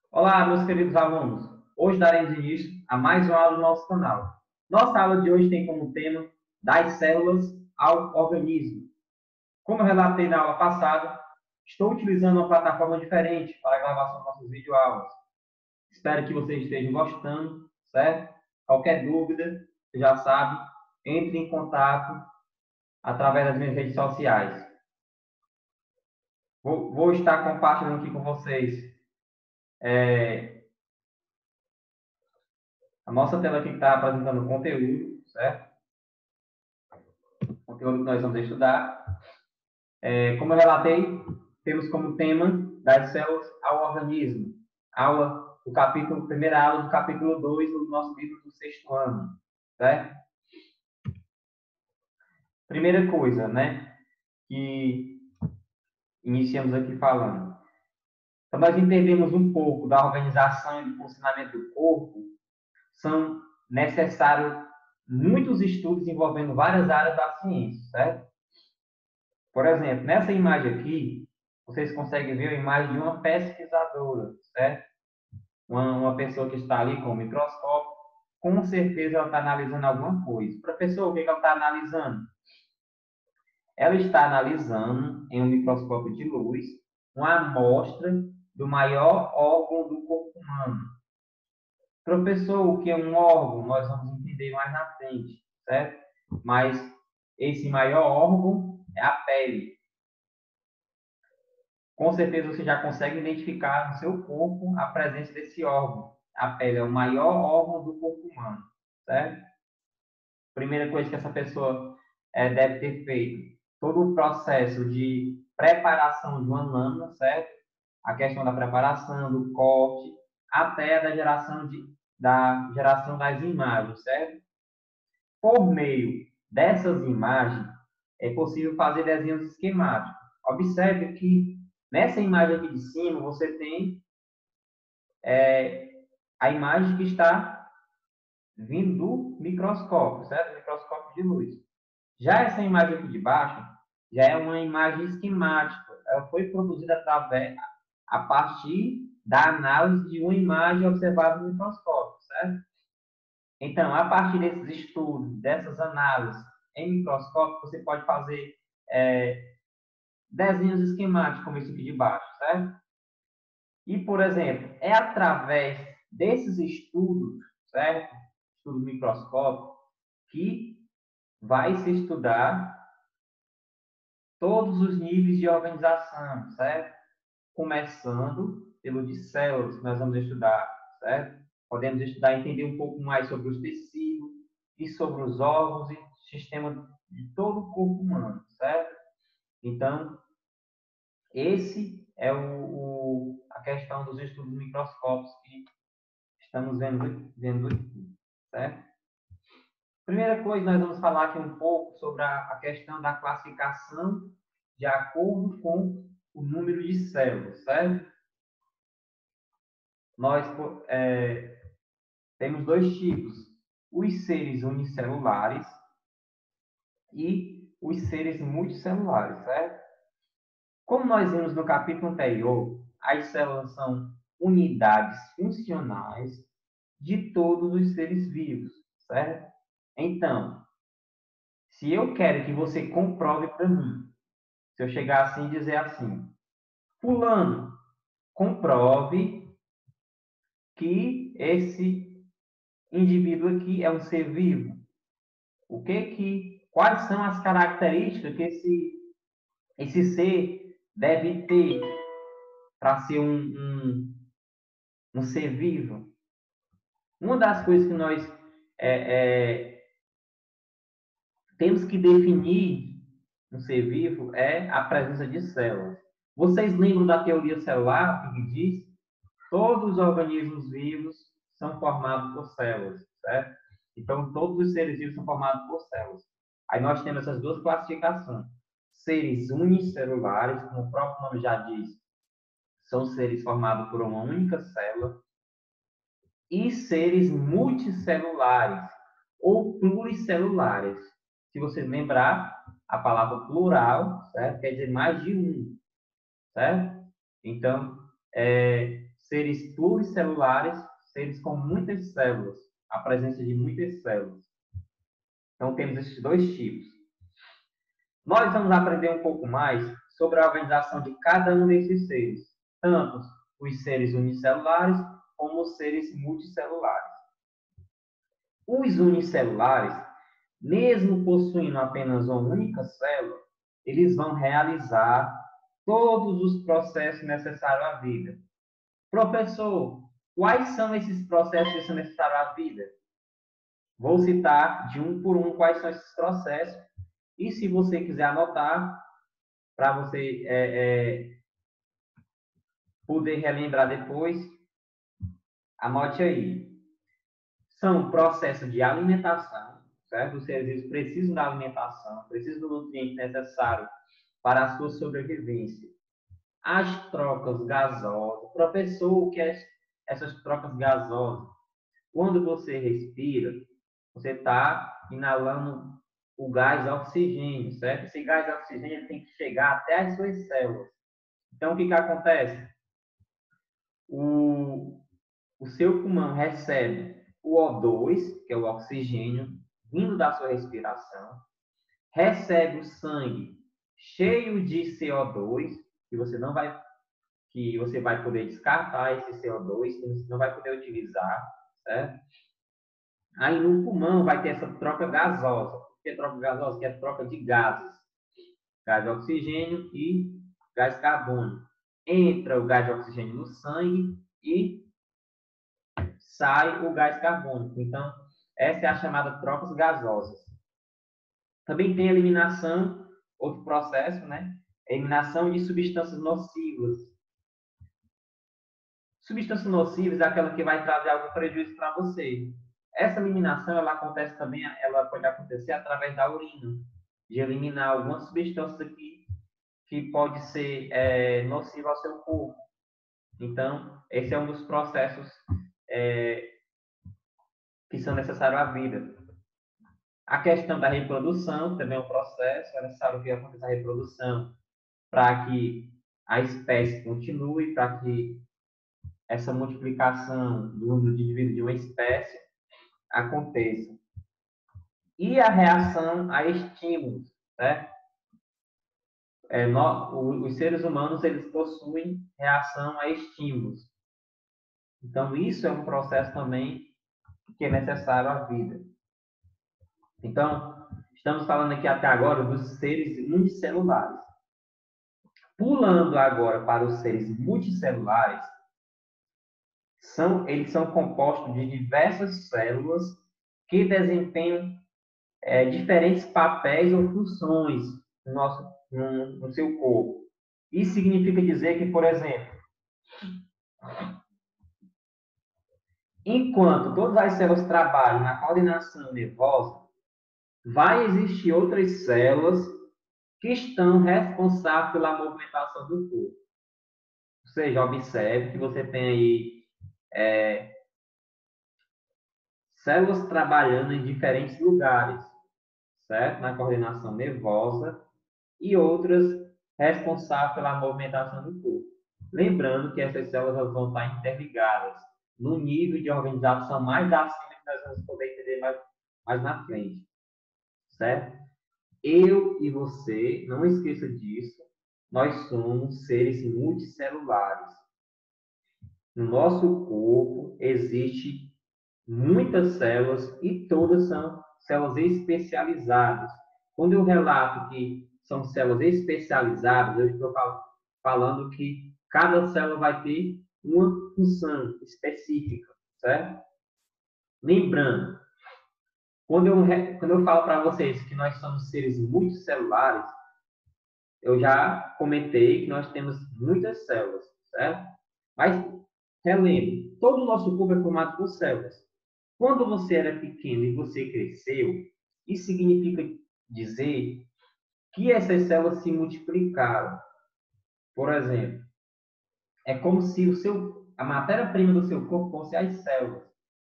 Olá, meus queridos alunos. Hoje daremos início a mais uma aula do nosso canal. Nossa aula de hoje tem como tema das células ao organismo. Como eu relatei na aula passada, estou utilizando uma plataforma diferente para a gravação de nossas videoaulas. Espero que vocês estejam gostando, certo? Qualquer dúvida, você já sabe, entre em contato através das minhas redes sociais. Vou estar compartilhando aqui com vocês a nossa tela aqui que está apresentando o conteúdo, certo? O conteúdo que nós vamos estudar. Como eu relatei, temos como tema das células ao organismo. Primeira aula do capítulo 2 do nosso livro do sexto ano, certo? Primeira coisa, né, que iniciamos aqui falando. Então, nós entendemos um pouco da organização e do funcionamento do corpo, são necessários muitos estudos envolvendo várias áreas da ciência, certo? Por exemplo, nessa imagem aqui, vocês conseguem ver a imagem de uma pesquisadora, certo? Uma pessoa que está ali com o microscópio, com certeza ela está analisando alguma coisa. Professor, o que ela está analisando? Ela está analisando, em um microscópio de luz, uma amostra do maior órgão do corpo humano. Professor, o que é um órgão? Nós vamos entender mais na frente, certo? Mas esse maior órgão é a pele. Com certeza você já consegue identificar no seu corpo a presença desse órgão. A pele é o maior órgão do corpo humano, certo? Primeira coisa que essa pessoa deve ter feito, todo o processo de preparação de uma lâmina, certo? A questão da preparação, do corte, até da geração das imagens, certo? Por meio dessas imagens, é possível fazer desenhos esquemáticos. Observe que nessa imagem aqui de cima, você tem a imagem que está vindo do microscópio, certo? Microscópio de luz. Já essa imagem aqui de baixo, já é uma imagem esquemática. Ela foi produzida a partir da análise de uma imagem observada no microscópio, certo? Então, a partir desses estudos, dessas análises em microscópio, você pode fazer desenhos esquemáticos, como esse aqui de baixo, certo? E, por exemplo, é através desses estudos, certo? Estudo microscópico, que vai se estudar todos os níveis de organização, certo? Começando pelo de células, que nós vamos estudar, certo? Podemos estudar e entender um pouco mais sobre os tecidos e sobre os órgãos e sistema de todo o corpo humano, certo? Então, esse é a questão dos estudos microscópicos que estamos vendo aqui, certo? Primeira coisa, nós vamos falar aqui um pouco sobre a questão da classificação de acordo com o número de células, certo? Nós temos dois tipos, os seres unicelulares e os seres multicelulares, certo? Como nós vimos no capítulo anterior, as células são unidades funcionais de todos os seres vivos, certo? Então, se eu quero que você comprove para mim, se eu chegar assim e dizer assim, fulano, comprove que esse indivíduo aqui é um ser vivo. Quais são as características que esse ser deve ter para ser um ser vivo? Uma das coisas que nós é, é, temos que definir um ser vivo é a presença de células. Vocês lembram da teoria celular, que diz todos os organismos vivos são formados por células, certo? Então, todos os seres vivos são formados por células. Aí nós temos essas duas classificações. Seres unicelulares, como o próprio nome já diz, são seres formados por uma única célula. E seres multicelulares ou pluricelulares. Se você lembrar, a palavra plural, certo? Quer dizer mais de um, certo? Então, seres pluricelulares, seres com muitas células, a presença de muitas células. Então, temos esses dois tipos. Nós vamos aprender um pouco mais sobre a organização de cada um desses seres, tanto os seres unicelulares como os seres multicelulares. Os unicelulares, mesmo possuindo apenas uma única célula, eles vão realizar todos os processos necessários à vida. Professor, quais são esses processos que são necessários à vida? Vou citar de um por um quais são esses processos. E se você quiser anotar, para você poder relembrar depois, anote aí. São processos de alimentação, certo? Os seres vivos precisam da alimentação, precisam do nutriente necessário para a sua sobrevivência. As trocas gasosas. Professor, o que é essas trocas gasosas? Quando você respira, você está inalando o gás de oxigênio, certo? Esse gás de oxigênio tem que chegar até as suas células. Então, o que acontece? O seu pulmão recebe o O2, que é o oxigênio, vindo da sua respiração, recebe o sangue cheio de CO2, que você vai poder descartar esse CO2, que você não vai poder utilizar, certo? Aí no pulmão vai ter essa troca gasosa. Por que troca gasosa? Que é a troca de gases. Gás de oxigênio e gás carbônico. Entra o gás de oxigênio no sangue e sai o gás carbônico. Então, essa é a chamada trocas gasosas. Também tem a eliminação, outro processo, né? Eliminação de substâncias nocivas. Substâncias nocivas é aquela que vai trazer algum prejuízo para você. Essa eliminação, ela acontece também, ela pode acontecer através da urina, de eliminar algumas substâncias que pode ser nociva ao seu corpo. Então, esse é um dos processos que são necessários à vida. A questão da reprodução também é um processo, é necessário que aconteça a reprodução para que a espécie continue, para que essa multiplicação do número de indivíduos de uma espécie aconteça. E a reação a estímulos, né? Os seres humanos, eles possuem reação a estímulos. Então, isso é um processo também que é necessário à vida. Então, estamos falando aqui até agora dos seres unicelulares. Pulando agora para os seres multicelulares, eles são compostos de diversas células que desempenham diferentes papéis ou funções no seu corpo. Isso significa dizer que, por exemplo, enquanto todas as células trabalham na coordenação nervosa, vai existir outras células que estão responsáveis pela movimentação do corpo. Ou seja, observe que você tem aí células trabalhando em diferentes lugares, certo? Na coordenação nervosa e outras responsáveis pela movimentação do corpo. Lembrando que essas células vão estar interligadas no nível de organização mais acima que nós vamos poder entender mais na frente, certo? Eu e você, não esqueça disso, nós somos seres multicelulares. No nosso corpo existe muitas células e todas são células especializadas. Quando eu relato que são células especializadas, eu estou falando que cada célula vai ter uma função específica, certo? Lembrando, quando eu falo para vocês que nós somos seres multicelulares, eu já comentei que nós temos muitas células, certo? Mas, relembre, todo o nosso corpo é formado por células. Quando você era pequeno e você cresceu, isso significa dizer que essas células se multiplicaram. Por exemplo, é como se a matéria-prima do seu corpo fosse as células.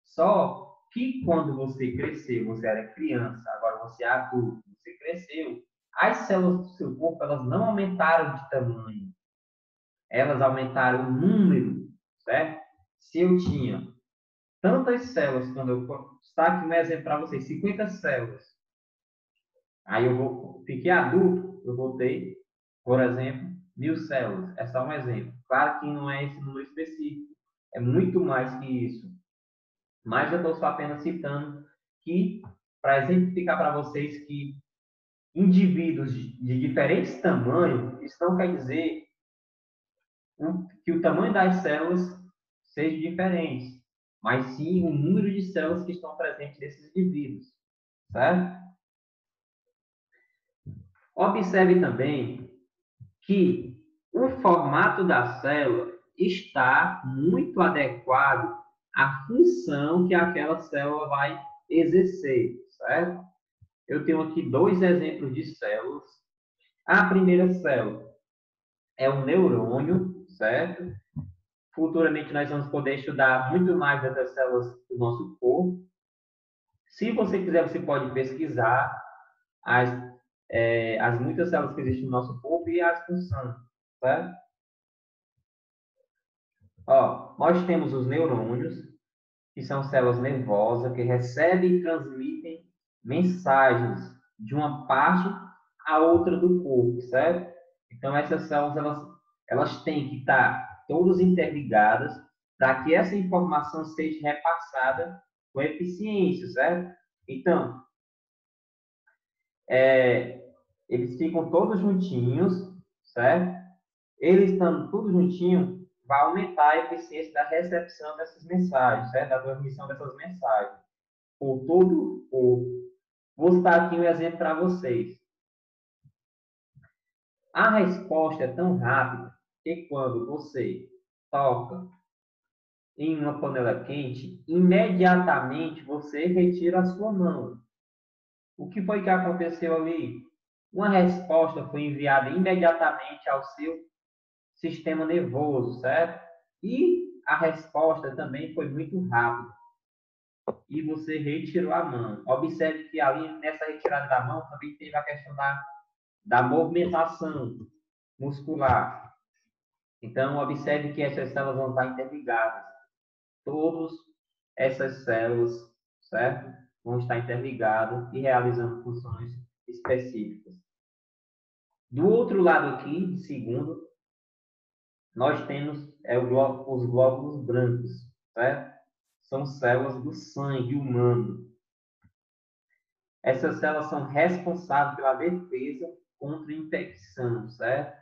Só que quando você cresceu, você era criança, agora você é adulto, você cresceu, as células do seu corpo elas não aumentaram de tamanho. Elas aumentaram o número, certo? Se eu tinha tantas células, quando eu está aqui um exemplo para vocês, 50 células, aí fiquei adulto, eu vou ter, por exemplo, 1000 células. É só um exemplo. Claro que não é esse número específico, é muito mais que isso. Mas eu estou só apenas citando que, para exemplificar para vocês que indivíduos de diferentes tamanhos, isso não quer dizer que o tamanho das células seja diferente, mas sim o número de células que estão presentes nesses indivíduos, certo? Observe também que o formato da célula está muito adequado à função que aquela célula vai exercer, certo? Eu tenho aqui dois exemplos de células. A primeira célula é um neurônio, certo? Futuramente nós vamos poder estudar muito mais dessas células do nosso corpo. Se você quiser, você pode pesquisar as, as muitas células que existem no nosso corpo e as funções, certo? Ó, nós temos os neurônios, que são células nervosas que recebem e transmitem mensagens de uma parte a outra do corpo, certo? Então, essas células, elas têm que estar todas interligadas para que essa informação seja repassada com eficiência, certo? Então, eles ficam todos juntinhos, certo? Eles estando tudo juntinho, vai aumentar a eficiência da recepção dessas mensagens, certo? Da transmissão dessas mensagens por todo o corpo. Vou citar aqui um exemplo para vocês. A resposta é tão rápida que quando você toca em uma panela quente, imediatamente você retira a sua mão. O que foi que aconteceu ali? Uma resposta foi enviada imediatamente ao seu sistema nervoso, certo? E a resposta também foi muito rápida. E você retirou a mão. Observe que ali nessa retirada da mão também teve a questão da movimentação muscular. Então, observe que essas células vão estar interligadas. Todas essas células, certo? Vão estar interligadas e realizando funções específicas. Do outro lado aqui, segundo, nós temos os glóbulos brancos, certo? São células do sangue humano. Essas células são responsáveis pela defesa contra infecção, certo?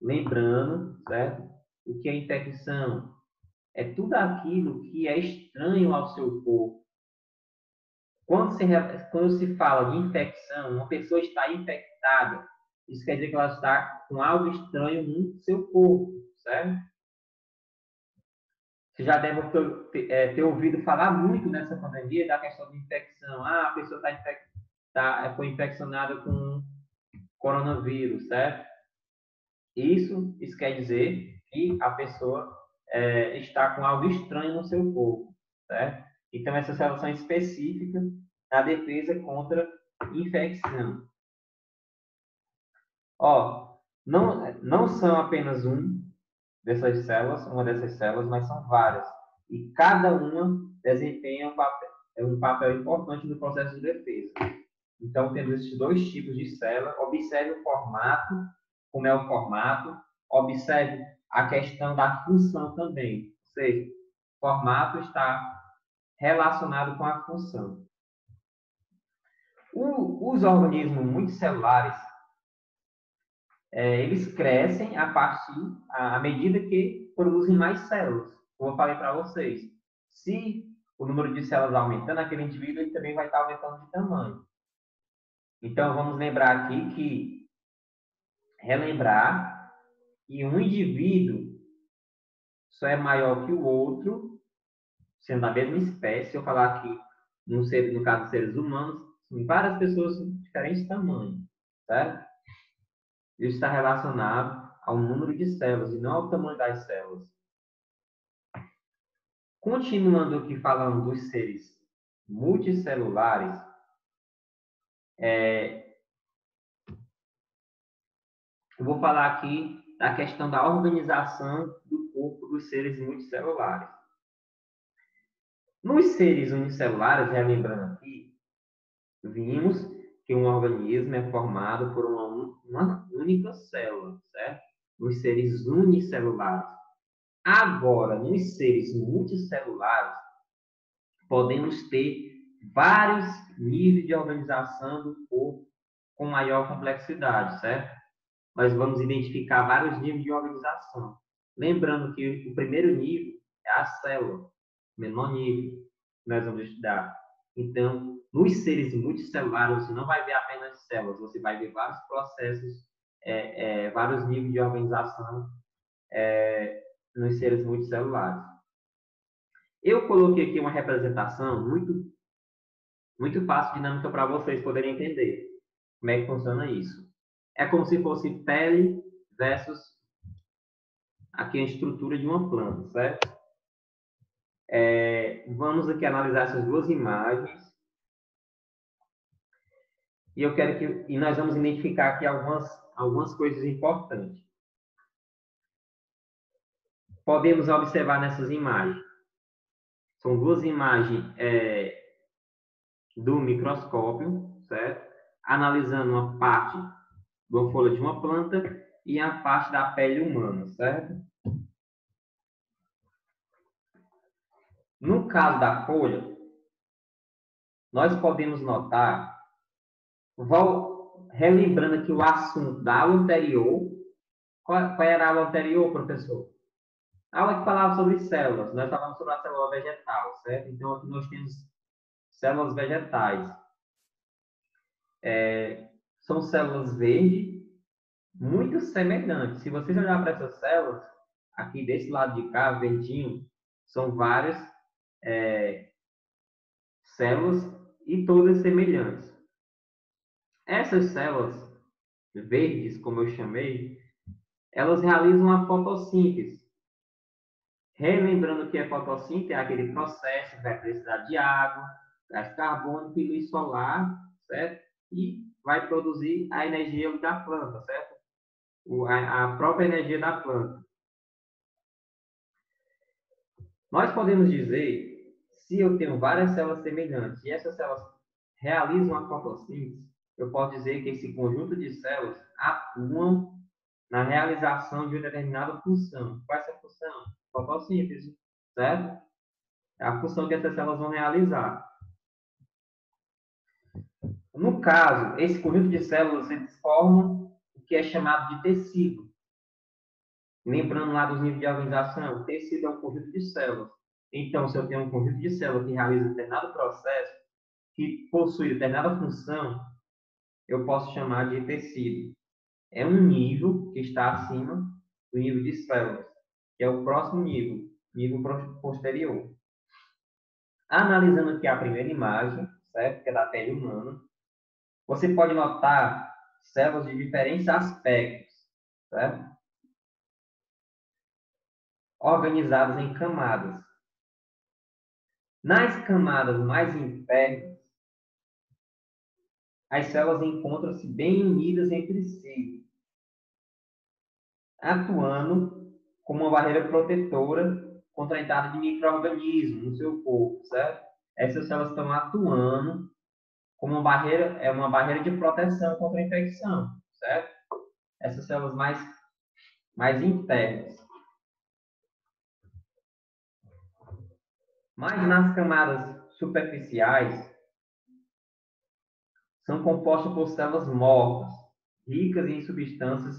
Lembrando, certo? O que é infecção? É tudo aquilo que é estranho ao seu corpo. Quando se fala de infecção, uma pessoa está infectada, isso quer dizer que ela está com algo estranho no seu corpo, certo? Você já deve ter ouvido falar muito nessa pandemia da questão de infecção. Ah, a pessoa foi infeccionada com coronavírus, certo? Isso quer dizer que a pessoa está com algo estranho no seu corpo, certo? Então, essas células são específicas na defesa contra infecção. Ó, não são apenas uma dessas células, mas são várias. E cada uma desempenha um papel importante no processo de defesa. Então, temos esses dois tipos de célula. Observe o formato, como é o formato. Observe a questão da função também. Ou seja, o formato está relacionado com a função. Os organismos multicelulares, eles crescem à medida que produzem mais células. Como eu falei para vocês, se o número de células aumentando, aquele indivíduo ele também vai estar aumentando de tamanho. Então, vamos lembrar aqui relembrar que um indivíduo só é maior que o outro, sendo da mesma espécie. Se eu falar aqui, no caso dos seres humanos, são várias pessoas de diferentes tamanhos, certo? Isso está relacionado ao número de células e não ao tamanho das células. Continuando aqui falando dos seres multicelulares, eu vou falar aqui da questão da organização do corpo do dos seres multicelulares. Nos seres unicelulares, relembrando aqui, vimos que um organismo é formado por uma única célula, certo? Nos seres unicelulares. Agora, nos seres multicelulares, podemos ter vários níveis de organização do corpo com maior complexidade, certo? Nós vamos identificar vários níveis de organização. Lembrando que o primeiro nível é a célula, o menor nível que nós vamos estudar. Então, nos seres multicelulares, você não vai ver apenas células, você vai ver vários processos, vários níveis de organização nos seres multicelulares. Eu coloquei aqui uma representação muito fácil, dinâmica para vocês poderem entender como é que funciona isso. É como se fosse pele versus aqui a estrutura de uma planta, certo? Vamos aqui analisar essas duas imagens. E nós vamos identificar aqui algumas coisas importantes. Podemos observar nessas imagens. São duas imagens do microscópio, certo? Analisando uma parte de uma folha de uma planta e a parte da pele humana, certo? No caso da folha, nós podemos notar, relembrando aqui o assunto da aula anterior. Qual era a aula anterior, professor? A aula que falava sobre células. Nós falamos sobre a célula vegetal, certo? Então, aqui nós temos células vegetais. São células verdes, muito semelhantes. Se vocês olharem para essas células, aqui desse lado de cá, verdinho, são várias células e todas semelhantes. Essas células verdes, como eu chamei, elas realizam a fotossíntese. Relembrando que a fotossíntese é aquele processo que vai precisar de água, gás carbônico e luz solar, certo? E vai produzir a energia da planta, certo? A própria energia da planta. Nós podemos dizer, se eu tenho várias células semelhantes e essas células realizam a fotossíntese, eu posso dizer que esse conjunto de células atuam na realização de uma determinada função. Qual é essa função? Fotossíntese, certo? É a função que essas células vão realizar. No caso, esse conjunto de células, eles formam o que é chamado de tecido. Lembrando lá dos níveis de organização, o tecido é um conjunto de células. Então, se eu tenho um conjunto de células que realiza determinado processo, que possui determinada função, eu posso chamar de tecido. É um nível que está acima do nível de células, que é o próximo nível posterior. Analisando aqui a primeira imagem, certo? Que é da pele humana, você pode notar células de diferentes aspectos, certo? Organizadas em camadas. Nas camadas mais internas, as células encontram-se bem unidas entre si, atuando como uma barreira protetora contra a entrada de micro-organismos no seu corpo, certo? Essas células estão atuando como uma barreira de proteção contra a infecção, certo? Essas células mais internas. Mas nas camadas superficiais, são compostas por células mortas, ricas em substâncias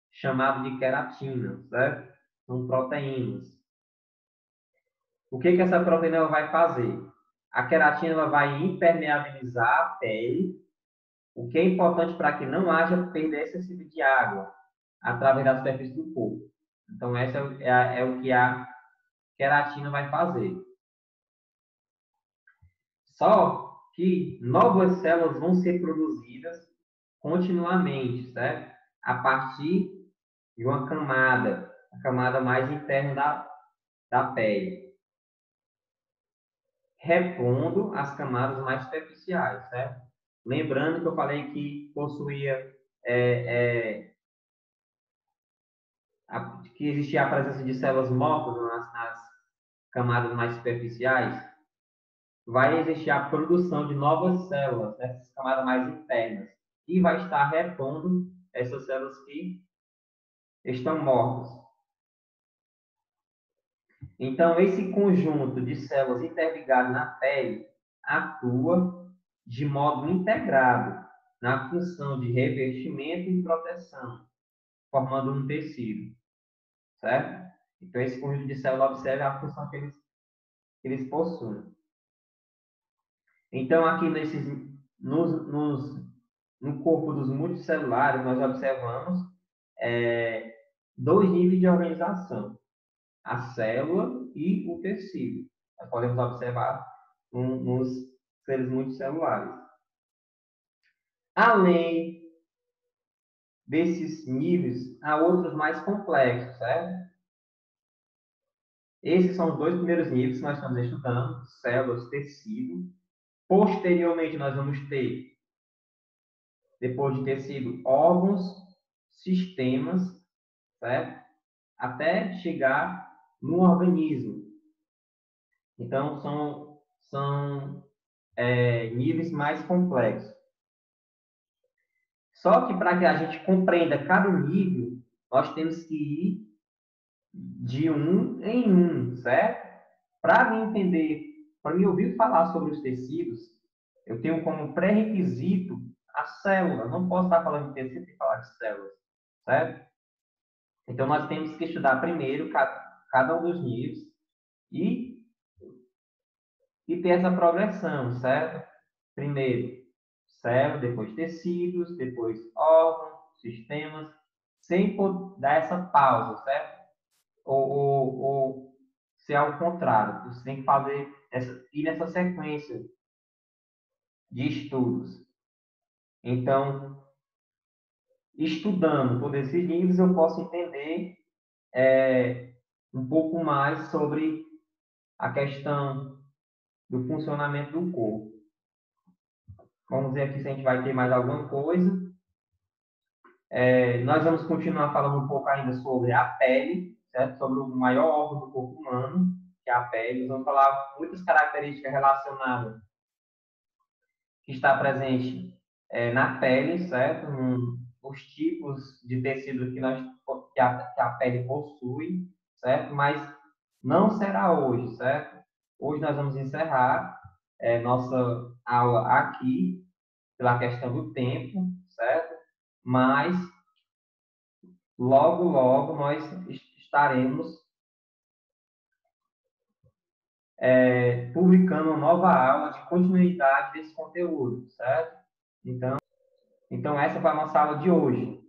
chamadas de queratina, certo? São proteínas. O que essa proteína vai fazer? A queratina ela vai impermeabilizar a pele, o que é importante para que não haja perda excessiva de água através da superfície do corpo. Então, essa é o que a queratina vai fazer. Só que novas células vão ser produzidas continuamente, certo? A partir de uma camada, a camada mais interna da pele, repondo as camadas mais superficiais, certo? Lembrando que eu falei que possuía que existia a presença de células mortas nas camadas mais superficiais, vai existir a produção de novas células nessas camadas mais internas e vai estar repondo essas células que estão mortas. Então, esse conjunto de células interligadas na pele atua de modo integrado na função de revestimento e proteção, formando um tecido, certo? Então, esse conjunto de células observa a função que eles possuem. Então, aqui no corpo dos multicelulares, nós observamos dois níveis de organização: a célula e o tecido. Nós podemos observar nos seres multicelulares. Além desses níveis, há outros mais complexos, certo? Esses são os dois primeiros níveis que nós estamos estudando: células, tecido. Posteriormente, nós vamos ter, depois de tecido, órgãos, sistemas, certo? Até chegar no organismo. Então, são níveis mais complexos. Só que para que a gente compreenda cada nível, nós temos que ir de um em um, certo? Para me entender, para me ouvir falar sobre os tecidos, eu tenho como pré-requisito a célula. Não posso estar falando de tecido e falar de células, certo? Então, nós temos que estudar primeiro cada um dos níveis e ter essa progressão, certo? Primeiro, célula, depois tecidos, depois órgãos, sistemas, sem dar essa pausa, certo? Ou ser ao contrário, você tem que ir nessa sequência de estudos. Então, estudando por esses livros, eu posso entender um pouco mais sobre a questão do funcionamento do corpo. Vamos ver aqui se a gente vai ter mais alguma coisa. Nós vamos continuar falando um pouco ainda sobre a pele, certo? Sobre o maior órgão do corpo humano, que é a pele. Nós vamos falar muitas características relacionadas que está presente na pele, certo? Os tipos de tecido que a pele possui, certo? Mas não será hoje, certo? Hoje nós vamos encerrar nossa aula aqui, pela questão do tempo, certo? Mas logo, logo nós estaremos publicando uma nova aula de continuidade desse conteúdo, certo? Então essa foi a nossa aula de hoje.